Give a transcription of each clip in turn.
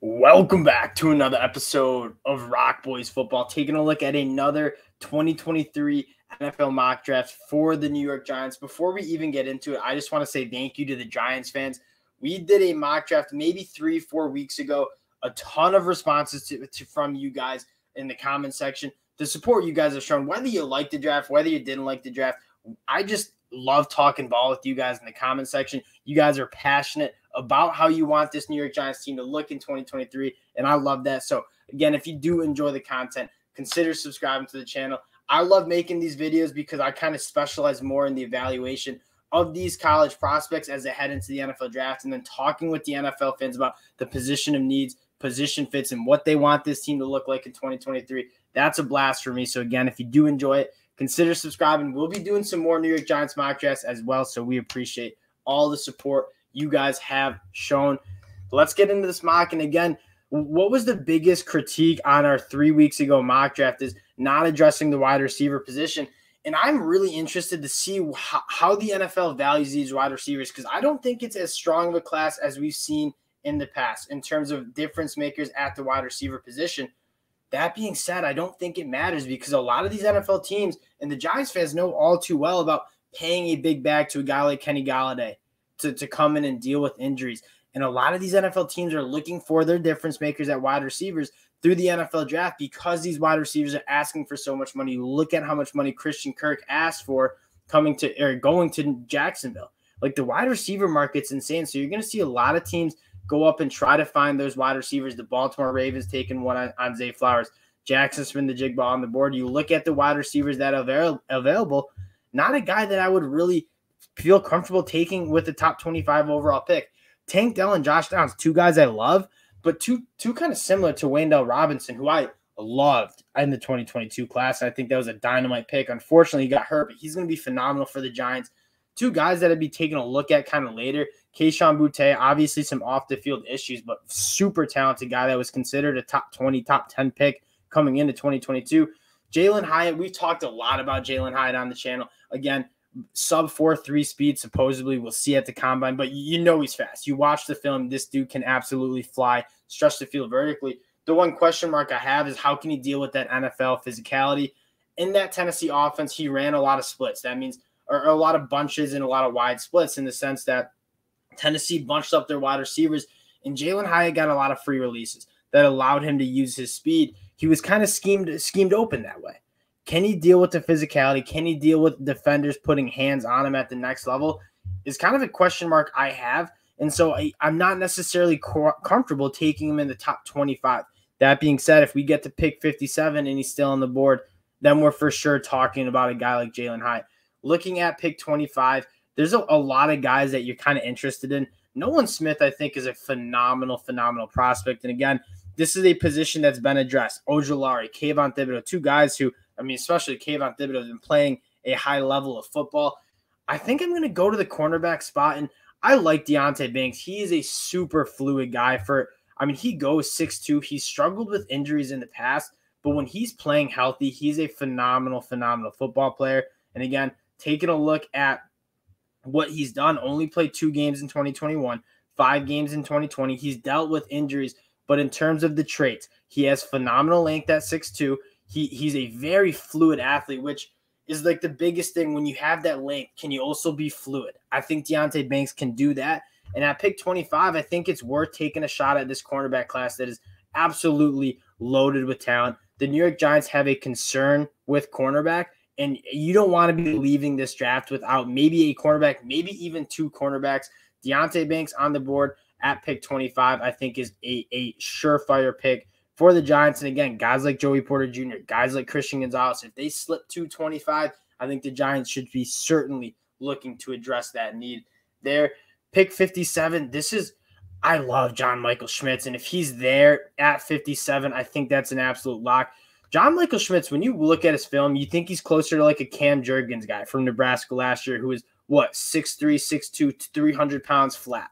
Welcome back to another episode of ROC Boys Football, taking a look at another 2023 NFL mock draft for the New York Giants. Before we even get into it, I just want to say thank you to the Giants fans. We did a mock draft maybe 3-4 weeks ago. A ton of responses from you guys in the comment section. The support you guys have shown, whether you liked the draft, whether you didn't like the draft, I just love talking ball with you guys in the comment section. You guys are passionate about how you want this New York Giants team to look in 2023, and I love that. So, again, if you do enjoy the content, consider subscribing to the channel. I love making these videos because I kind of specialize more in the evaluation of these college prospects as they head into the NFL draft, and then talking with the NFL fans about the position of needs, position fits, and what they want this team to look like in 2023. That's a blast for me. So, again, if you do enjoy it, consider subscribing. We'll be doing some more New York Giants mock drafts as well, so we appreciate all the support you guys have shown. Let's get into this mock. And again, what was the biggest critique on our 3 weeks ago mock draft is not addressing the wide receiver position. And I'm really interested to see how the NFL values these wide receivers, because I don't think it's as strong of a class as we've seen in the past in terms of difference makers at the wide receiver position. That being said, I don't think it matters because a lot of these NFL teams and the Giants fans know all too well about paying a big bag to a guy like Kenny Golladay to come in and deal with injuries. And a lot of these NFL teams are looking for their difference makers at wide receivers through the NFL draft because these wide receivers are asking for so much money. You look at how much money Christian Kirk asked for going to Jacksonville. Like, the wide receiver market's insane. So you're going to see a lot of teams go up and try to find those wide receivers. The Baltimore Ravens taking one on Zay Flowers. Jackson spin the jig ball on the board. You look at the wide receivers that are available, not a guy that I would really feel comfortable taking with the top 25 overall pick. Tank Dell and Josh Downs, two guys I love, but two kind of similar to Wayndell Robinson, who I loved in the 2022 class. I think that was a dynamite pick. Unfortunately, he got hurt, but he's going to be phenomenal for the Giants. Two guys that I'd be taking a look at kind of later. Kayshon Boutte, obviously some off-the-field issues, but super talented guy that was considered a top 20, top 10 pick coming into 2022. Jalen Hyatt, we've talked a lot about Jalen Hyatt on the channel. Again, sub 4.3 speed, supposedly we'll see at the combine, but you know he's fast. You watch the film, this dude can absolutely fly, stretch the field vertically. The one question mark I have is how can he deal with that NFL physicality? In that Tennessee offense, he ran a lot of splits. That means or a lot of bunches and a lot of wide splits in the sense that Tennessee bunched up their wide receivers, and Jalen Hyatt got a lot of free releases that allowed him to use his speed. He was kind of schemed open that way. Can he deal with the physicality? Can he deal with defenders putting hands on him at the next level? Is kind of a question mark I have. And so I'm not necessarily comfortable taking him in the top 25. That being said, if we get to pick 57 and he's still on the board, then we're for sure talking about a guy like Jalen Hyatt. Looking at pick 25, there's a lot of guys that you're kind of interested in. Nolan Smith, I think, is a phenomenal prospect. And again, this is a position that's been addressed. Ojulari, Kayvon Thibodeau, two guys who, especially Kayvon Thibodeau, has been playing a high level of football. I think I'm going to go to the cornerback spot, and I like Deonte Banks. He is a super fluid guy. He goes 6'2". He's struggled with injuries in the past, but when he's playing healthy, he's a phenomenal football player. And again, taking a look at what he's done, only played 2 games in 2021, 5 games in 2020. He's dealt with injuries, but in terms of the traits, he has phenomenal length at 6'2". He's a very fluid athlete, which is like the biggest thing. When you have that length, can you also be fluid? I think Deonte Banks can do that. And at pick 25, I think it's worth taking a shot at this cornerback class that is absolutely loaded with talent. The New York Giants have a concern with cornerback, and you don't want to be leaving this draft without maybe a cornerback, maybe even 2 cornerbacks. Deonte Banks on the board at pick 25, I think is a surefire pick for the Giants. And again, guys like Joey Porter Jr., guys like Christian Gonzalez, if they slip to 25, I think the Giants should be certainly looking to address that need there. Pick 57, I love John Michael Schmitz, and if he's there at 57, I think that's an absolute lock. John Michael Schmitz, when you look at his film, you think he's closer to like a Cam Jurgens guy from Nebraska last year who was, 6'3", 6'2", 300 pounds flat.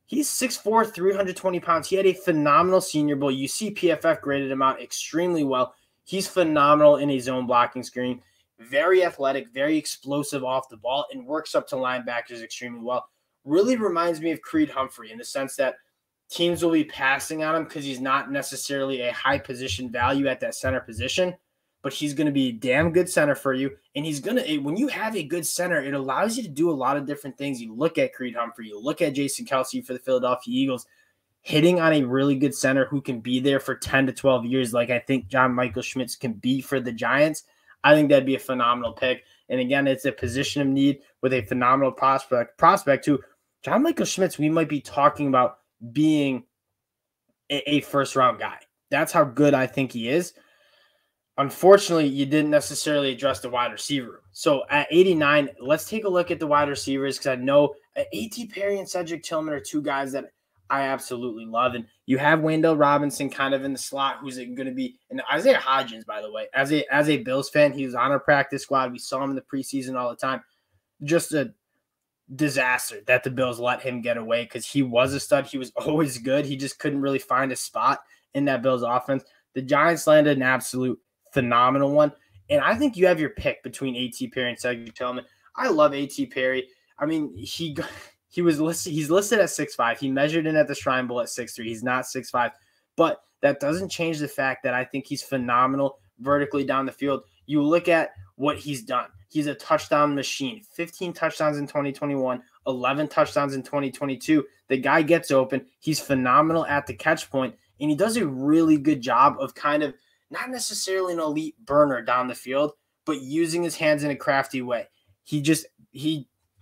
He's 6'4", 320 pounds. He had a phenomenal Senior Bowl. You see PFF graded him out extremely well. He's phenomenal in a zone blocking screen. Very athletic, very explosive off the ball, and works up to linebackers extremely well. Really reminds me of Creed Humphrey in the sense that teams will be passing on him because he's not necessarily a high position value at that center position, but he's going to be a damn good center for you. And he's going to, when you have a good center, it allows you to do a lot of different things. You look at Creed Humphrey, you look at Jason Kelce for the Philadelphia Eagles, hitting on a really good center who can be there for 10 to 12 years, like I think John Michael Schmitz can be for the Giants. I think that'd be a phenomenal pick. And again, it's a position of need with a phenomenal prospect who John Michael Schmitz, we might be talking about being a first-round guy. That's how good I think he is. Unfortunately, you didn't necessarily address the wide receiver room. So at 89, let's take a look at the wide receivers because I know A.T. Perry and Cedric Tillman are two guys that I absolutely love. And you have Wendell Robinson kind of in the slot who's going to be – and Isaiah Hodgins, by the way. As a Bills fan, he was on our practice squad. We saw him in the preseason all the time. Just a disaster that the Bills let him get away because he was a stud. He was always good. He just couldn't really find a spot in that Bills offense. The Giants landed an absolute phenomenal one. And I think you have your pick between A.T. Perry and Cedric Tillman. I love A.T. Perry. I mean, he's listed at 6'5". He measured in at the Shrine Bowl at 6'3". He's not 6'5", but that doesn't change the fact that I think he's phenomenal vertically down the field. You look at what he's done. He's a touchdown machine. 15 touchdowns in 2021, 11 touchdowns in 2022. The guy gets open. He's phenomenal at the catch point, and he does a really good job of kind of not necessarily an elite burner down the field, but using his hands in a crafty way.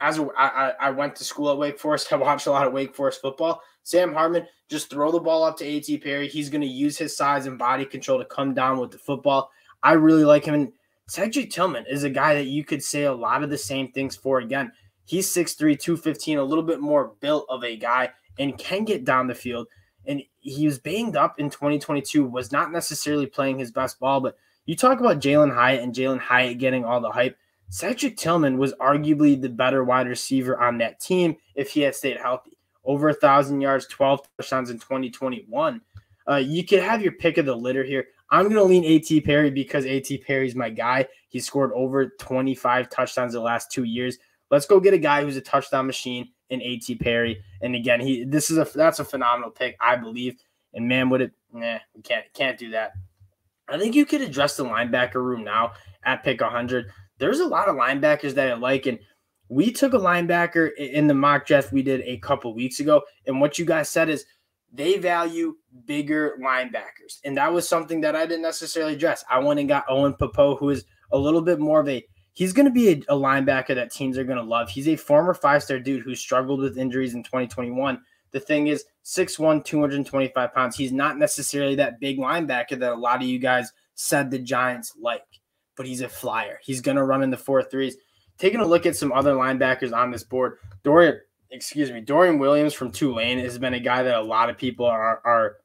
I went to school at Wake Forest. I watched a lot of Wake Forest football. Sam Hartman, just throw the ball up to A.T. Perry. He's going to use his size and body control to come down with the football. I really like him. And Cedric Tillman is a guy that you could say a lot of the same things for. Again, he's 6'3", 215, a little bit more built of a guy and can get down the field. And he was banged up in 2022, was not necessarily playing his best ball. But you talk about Jalen Hyatt and Jalen Hyatt getting all the hype. Cedric Tillman was arguably the better wide receiver on that team if he had stayed healthy. Over 1,000 yards, 12 touchdowns in 2021. You could have your pick of the litter here. I'm going to lean A.T. Perry because A.T. Perry's my guy. He scored over 25 touchdowns the last 2 years. Let's go get a guy who's a touchdown machine in A.T. Perry. And again, that's a phenomenal pick, I believe. And man, we can't do that. I think you could address the linebacker room now at pick 100. There's a lot of linebackers that I like, and we took a linebacker in the mock draft we did a couple weeks ago, and what you guys said is they value bigger linebackers, and that was something that I didn't necessarily address. I went and got Owen Popo, who is a little bit more of he's going to be a linebacker that teams are going to love. He's a former 5-star dude who struggled with injuries in 2021. The thing is, 6'1", 225 pounds. He's not necessarily that big linebacker that a lot of you guys said the Giants like. But he's a flyer. He's going to run in the 4.3s. Taking a look at some other linebackers on this board, Dorian Williams from Tulane has been a guy that a lot of people are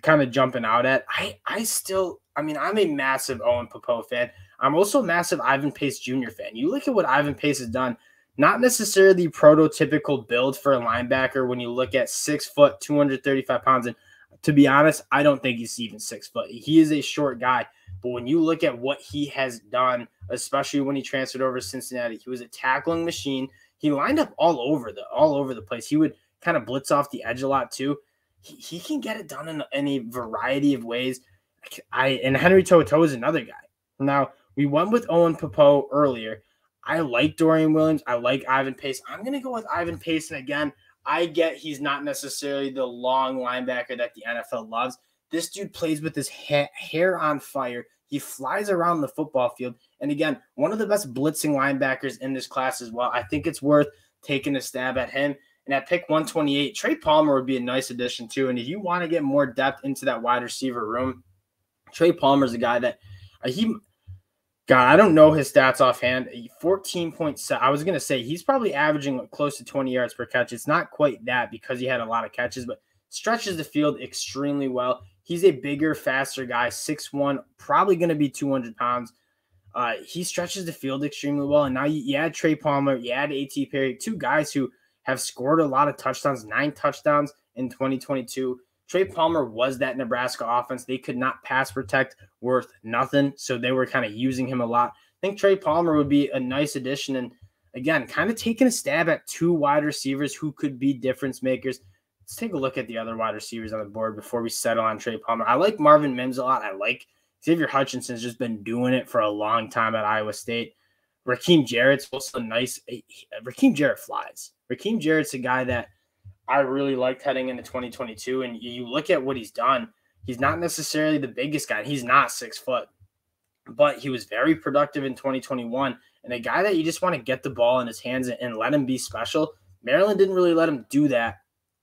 kind of jumping out at. I'm a massive Owen Popo fan. I'm also a massive Ivan Pace Jr. fan. You look at what Ivan Pace has done, not necessarily prototypical build for a linebacker when you look at 6 foot, 235 pounds. And to be honest, I don't think he's even 6 foot. He is a short guy. But when you look at what he has done, especially when he transferred over to Cincinnati, he was a tackling machine. He lined up all over the place. He would kind of blitz off the edge a lot too. He can get it done in a variety of ways. And Henry To'oTo'o is another guy. Now, we went with Owen Popo earlier. I like Dorian Williams. I like Ivan Pace. I'm going to go with Ivan Pace. And again, I get he's not necessarily the long linebacker that the NFL loves. This dude plays with his hair on fire. He flies around the football field. And again, one of the best blitzing linebackers in this class as well. I think it's worth taking a stab at him. And at pick 128, Trey Palmer would be a nice addition too. And if you want to get more depth into that wide receiver room, Trey Palmer's a guy that I don't know his stats offhand. 14.7. I was going to say he's probably averaging close to 20 yards per catch. It's not quite that because he had a lot of catches, but stretches the field extremely well. He's a bigger, faster guy, 6'1", probably going to be 200 pounds. He stretches the field extremely well. And now you add Trey Palmer, you add A.T. Perry, two guys who have scored a lot of touchdowns, 9 touchdowns in 2022. Trey Palmer was that Nebraska offense. They could not pass protect worth nothing, so they were kind of using him a lot. I think Trey Palmer would be a nice addition. And again, kind of taking a stab at two wide receivers who could be difference makers. Let's take a look at the other wide receivers on the board before we settle on Trey Palmer. I like Marvin Mims a lot. I like Xavier Hutchinson's just been doing it for a long time at Iowa State. Raheem Jarrett's also nice. Raheem Jarrett flies. Raheem Jarrett's a guy that I really liked heading into 2022. And you look at what he's done. He's not necessarily the biggest guy. He's not 6 foot, but he was very productive in 2021. And a guy that you just want to get the ball in his hands and let him be special. Maryland didn't really let him do that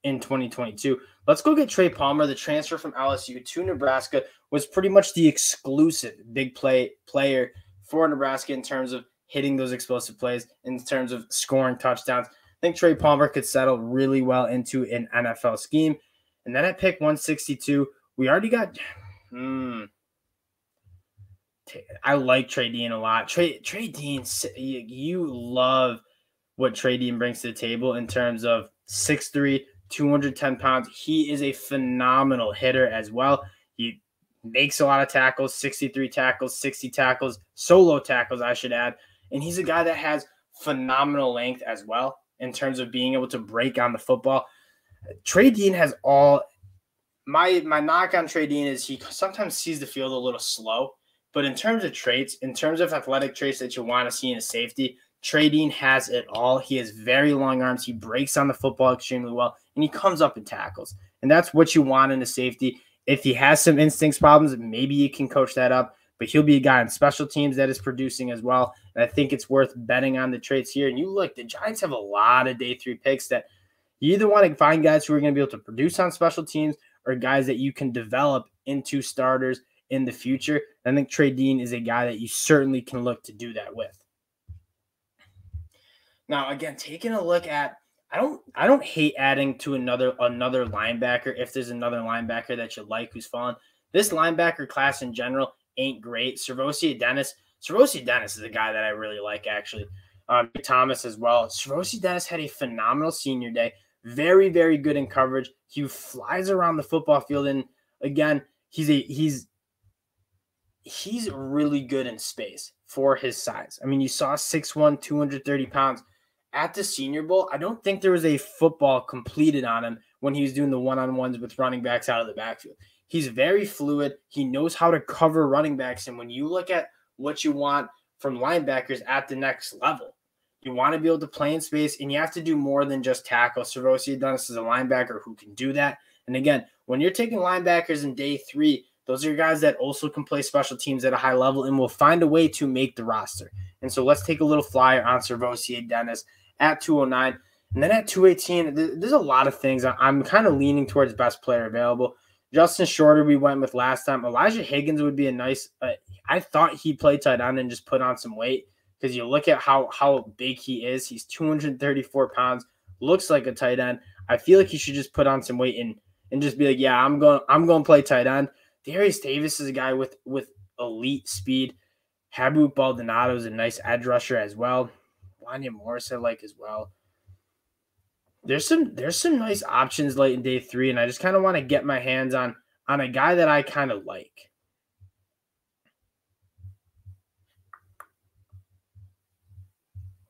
in 2022. Let's go get Trey Palmer. The transfer from LSU to Nebraska was pretty much the exclusive big player for Nebraska in terms of hitting those explosive plays, in terms of scoring touchdowns. I think Trey Palmer could settle really well into an NFL scheme. And then at pick 162, we already got I like Trey Dean a lot. Trey Dean, you love what Trey Dean brings to the table in terms of 6'3", 210 pounds. He is a phenomenal hitter as well. He makes a lot of tackles, 63 tackles, 60 tackles, solo tackles, I should add. And he's a guy that has phenomenal length as well in terms of being able to break on the football. Trey Dean has all – my knock on Trey Dean is he sometimes sees the field a little slow. But in terms of traits, in terms of athletic traits that you want to see in a safety, Trey Dean has it all. He has very long arms. He breaks on the football extremely well, and he comes up and tackles. And that's what you want in a safety. If he has some instincts problems, maybe you can coach that up. But he'll be a guy on special teams that is producing as well. And I think it's worth betting on the traits here. And you look, the Giants have a lot of day 3 picks that you either want to find guys who are going to be able to produce on special teams or guys that you can develop into starters in the future. I think Trey Dean is a guy that you certainly can look to do that with. Now, again, taking a look at, I don't hate adding to another linebacker if there's another linebacker that you like who's fallen. This linebacker class in general ain't great. Servosia Dennis is a guy that I really like, actually. Thomas as well. Servosia Dennis had a phenomenal senior day. Very, very good in coverage. He flies around the football field, and again, he's really good in space for his size. I mean, you saw 6'1", 230 pounds. At the Senior Bowl, I don't think there was a football completed on him when he was doing the one-on-ones with running backs out of the backfield. He's very fluid. He knows how to cover running backs. And when you look at what you want from linebackers at the next level, you want to be able to play in space, and you have to do more than just tackle. Servosia Dennis is a linebacker who can do that. And again, when you're taking linebackers in day 3, those are guys that also can play special teams at a high level and will find a way to make the roster. And so let's take a little flyer on Servosia Dennis at 209. And then at 218, there's a lot of things. I'm kind of leaning towards best player available. Justin Shorter we went with last time. Elijah Higgins would be a nice I thought he played tight end and just put on some weight, because you look at how big he is. He's 234 pounds, looks like a tight end. I feel like he should just put on some weight and just be like, yeah, I'm going to play tight end. Darius Davis is a guy with elite speed. Habu Baldonado is a nice edge rusher as well. Wanya Morris I like as well. There's some nice options late in day 3, and I just kind of want to get my hands on a guy that I kind of like.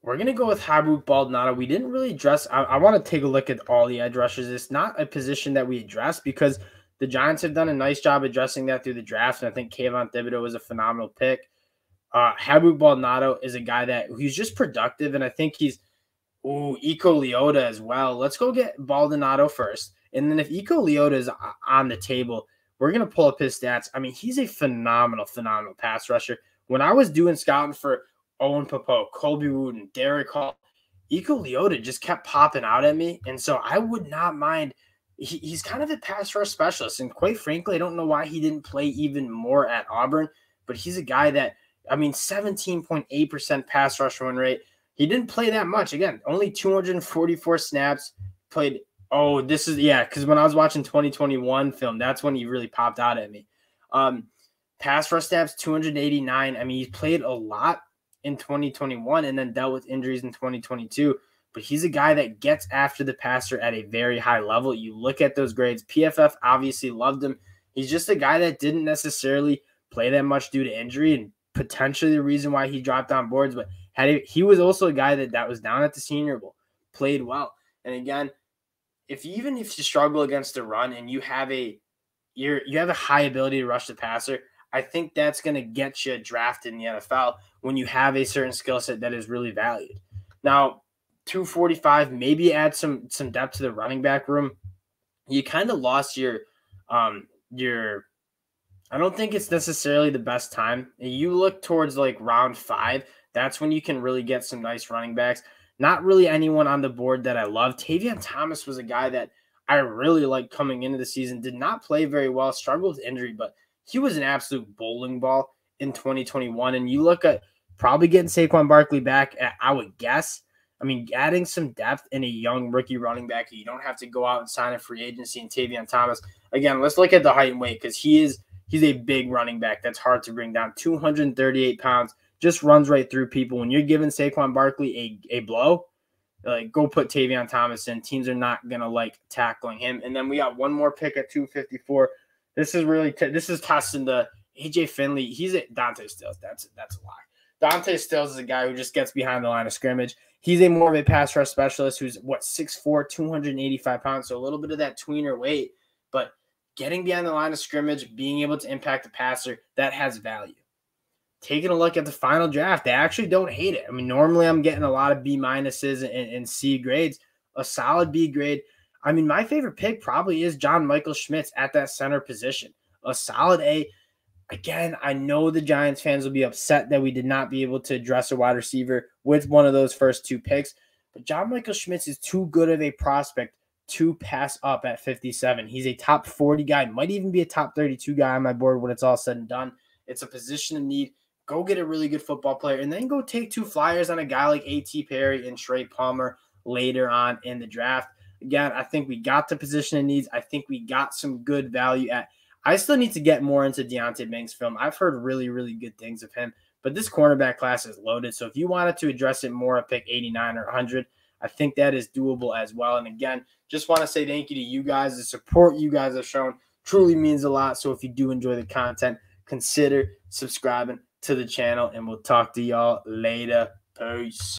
We're going to go with Habu Baldonado. We didn't really address – I want to take a look at all the edge rushers. It's not a position that we address because the Giants have done a nice job addressing that through the draft, and I think Kayvon Thibodeau was a phenomenal pick. Habu Baldonado is a guy that he's just productive, and I think he's Iko Leota as well. Let's go get Baldonado first. And then if Iko Leota is on the table, we're going to pull up his stats. I mean, he's a phenomenal pass rusher. When I was doing scouting for Owen Popo, Colby Wooden, Derek Hall, Iko Leota just kept popping out at me. And so I would not mind. He's kind of a pass rush specialist. And quite frankly, I don't know why he didn't play even more at Auburn, but he's a guy that, 17.8% pass rush win rate. He didn't play that much. Again, only 244 snaps. Played, because when I was watching 2021 film, that's when he really popped out at me. Pass rush stats, 289. He played a lot in 2021 and then dealt with injuries in 2022. But he's a guy that gets after the passer at a very high level. You look at those grades. PFF obviously loved him. He's just a guy that didn't necessarily play that much due to injury, and potentially the reason why he dropped on boards. But he was also a guy that was down at the Senior Bowl, played well. And again, even if you struggle against the run and you have a high ability to rush the passer, I think that's going to get you drafted in the NFL when you have a certain skill set that is really valued. Now, 245, maybe add some depth to the running back room. You kind of lost your I don't think it's necessarily the best time. You look towards like round 5. That's when you can really get some nice running backs. Not really anyone on the board that I love. Tavion Thomas was a guy that I really liked coming into the season. Did not play very well, struggled with injury, but he was an absolute bowling ball in 2021. And you look at probably getting Saquon Barkley back, I would guess. I mean, adding some depth in a young rookie running back, you don't have to go out and sign a free agency in Tavion Thomas. Again, let's look at the height and weight because he's a big running back that's hard to bring down. 238 pounds, just runs right through people. When you're giving Saquon Barkley a blow, like go put Tavion Thomas in. Teams are not going to like tackling him. And then we got one more pick at 254. This is really this is testing the AJ Finley. He's at Dante Stills. That's a lie. Dante Stills is a guy who just gets behind the line of scrimmage. He's a more of a pass rush specialist who's 6'4", 285 pounds, so a little bit of that tweener weight, but getting behind the line of scrimmage, being able to impact the passer, that has value. Taking a look at the final draft, they actually don't hate it. I mean, normally I'm getting a lot of B- and C grades, a solid B grade. I mean, my favorite pick probably is John Michael Schmitz at that center position, a solid A. Again, I know the Giants fans will be upset that we did not be able to address a wide receiver with one of those first 2 picks, but John Michael Schmitz is too good of a prospect to pass up at 57. He's a top 40 guy, might even be a top 32 guy on my board when it's all said and done. It's a position of need. Go get a really good football player and then go take 2 flyers on a guy like A.T. Perry and Trey Palmer later on in the draft. Again, I think we got the position of needs. I think we got some good value at. I still need to get more into Deonte Banks' film. I've heard really, really good things of him, but this cornerback class is loaded. So if you wanted to address it more at pick 89 or 100, I think that is doable as well. And again, just want to say thank you to you guys. The support you guys have shown truly means a lot. So if you do enjoy the content, consider subscribing to the channel, and we'll talk to y'all later. Peace.